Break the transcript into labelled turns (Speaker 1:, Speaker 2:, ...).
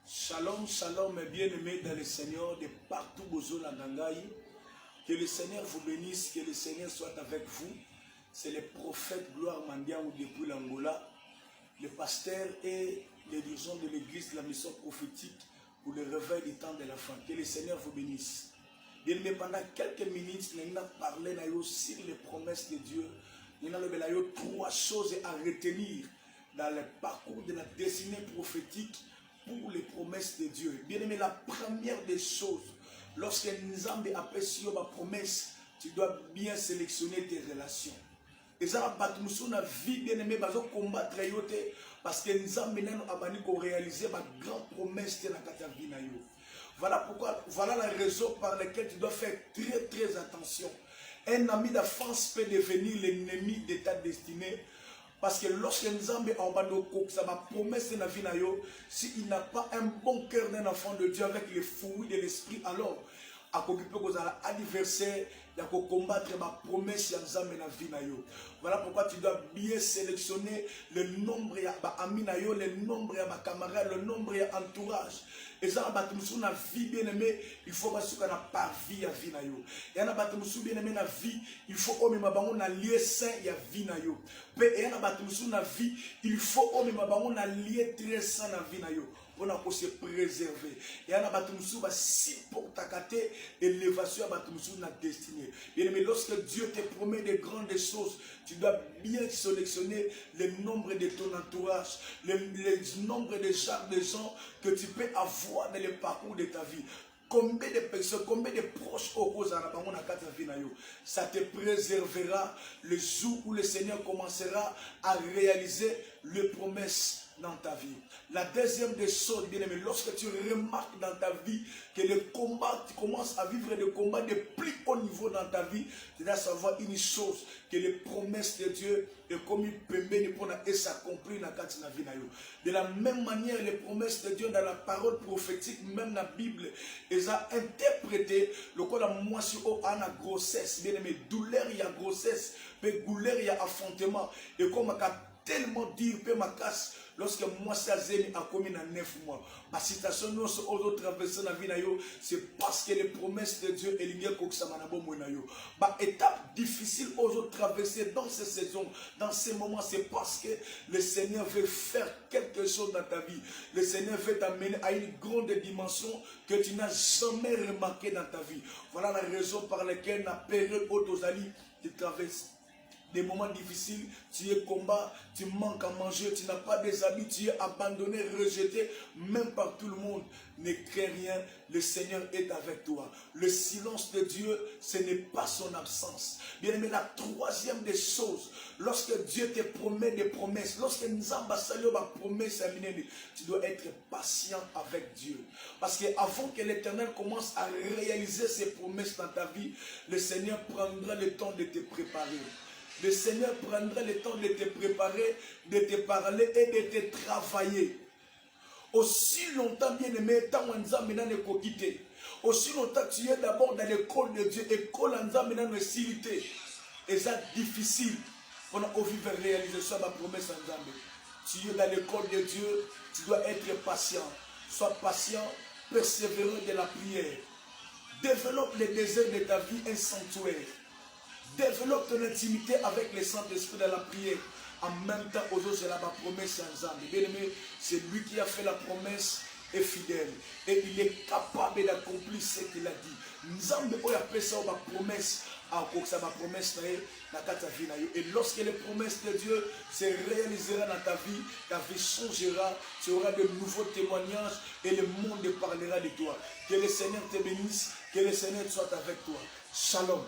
Speaker 1: Shalom, shalom, mes bien-aimés dans le Seigneur, de partout Bozo Langangaï. Que le Seigneur vous bénisse, que le Seigneur soit avec vous. C'est le prophète Gloire Mandiang depuis l'Angola, le pasteur et les dirigeants de l'église de la mission prophétique pour le réveil du temps de la fin. Que le Seigneur vous bénisse. Bien-aimés, pendant quelques minutes, nous allons parler sur les promesses de Dieu. Nous allons parler trois choses à retenir dans le parcours de la destinée prophétique pour les promesses de Dieu. Bien aimé, la première des choses, lorsque Nzambe appelle sur ma promesse, tu dois bien sélectionner tes relations. Et ça va battre na vie, bien aimé, bazo combattre yote parce que Nzambe nano abani ko réaliser ma grande promesse de la vie na yo. Voilà pourquoi, voilà la raison par laquelle tu dois faire très attention. Un ami d'enfance peut devenir l'ennemi de ta destinée. Parce que lorsque Nzambe en bandoko, ça va promesse de la vie na yo, s'il n'a pas un bon cœur d'un enfant de Dieu avec les fruits de l'esprit, alors à s'occuper de l'adversaire, il y a combattre ma promesse de Nzambe na vie na yo. Voilà pourquoi tu dois bien sélectionner le nombre de amis na yo, le nombre de camarades, le nombre de entourage. Et ça va battre na vie bien aimé, il faut pas qu'on a pas vie à vie na yo. Et on a battre bien aimé na vie, il faut qu'on me bango na lieu saint ya vie na yo. Et on a battre na vie, il faut qu'on me bango na lieu très saint na vie na yo. On se préserver. Et on a battu si pour ta élévation à battu na destinée. Bien aimé, lorsque Dieu te promet de grandes choses, tu dois bien sélectionner le nombre de ton entourage, le nombre de gens que tu peux avoir dans le parcours de ta vie. Combien de personnes, combien de proches ça te préservera le jour où le Seigneur commencera à réaliser les promesses dans ta vie. La deuxième des choses, bien aimé, lorsque tu remarques dans ta vie que le combat, tu commences à vivre des combats de plus haut niveau dans ta vie, tu dois savoir une chose, que les promesses de Dieu est comme une pembé et s'accomplir dans la vie. De la même manière, les promesses de Dieu dans la parole prophétique, même dans la Bible, ils ont interprété le cas de moisson à la grossesse, bien aimé, douleur il y a grossesse, mais douleur il y a affrontement, et comme tellement dire que ma casse lorsque moi ça zéni a commis dans 9 mois. Ma citation nous autres traverser la vie nayo, c'est parce que les promesses de Dieu et l'igné koksamanabo monayo. Bah étape difficile aux autres traverser dans ces saisons, dans ces moments, c'est parce que le Seigneur veut faire quelque chose dans ta vie. Le Seigneur veut t'amener à une grande dimension que tu n'as jamais remarqué dans ta vie. Voilà la raison par laquelle la période autosali tu traverses des moments difficiles, tu es combat, tu manques à manger, tu n'as pas des habits, tu es abandonné, rejeté, même par tout le monde. Ne crains rien, le Seigneur est avec toi. Le silence de Dieu, ce n'est pas son absence. Bien aimé, la troisième des choses, lorsque Dieu te promet des promesses, lorsque Nzamba Salio va promesse à Minene, tu dois être patient avec Dieu. Parce qu'avant que l'Éternel commence à réaliser ses promesses dans ta vie, le Seigneur prendra le temps de te préparer. Le Seigneur prendra le temps de te préparer, de te parler et de te travailler. Aussi longtemps, bien aimé, tant que tu es quitté. Aussi longtemps que tu es d'abord dans l'école de Dieu, école de silité. Et c'est difficile pour nous vivre et réaliser ça, ma promesse en Zambé. Tu es dans l'école de Dieu, tu dois être patient. Sois patient, persévérant de la prière. Développe le désir de ta vie un sanctuaire. Développe ton intimité avec le Saint-Esprit dans la prière. En même temps, aujourd'hui, c'est la promesse ensemble. Bien aimé, c'est lui qui a fait la promesse est fidèle. Et il est capable d'accomplir ce qu'il a dit. Nous avons appelé ça ma promesse. Et lorsque les promesses de Dieu se réaliseront dans ta vie changera, tu auras de nouveaux témoignages et le monde parlera de toi. Que le Seigneur te bénisse, que le Seigneur soit avec toi. Shalom.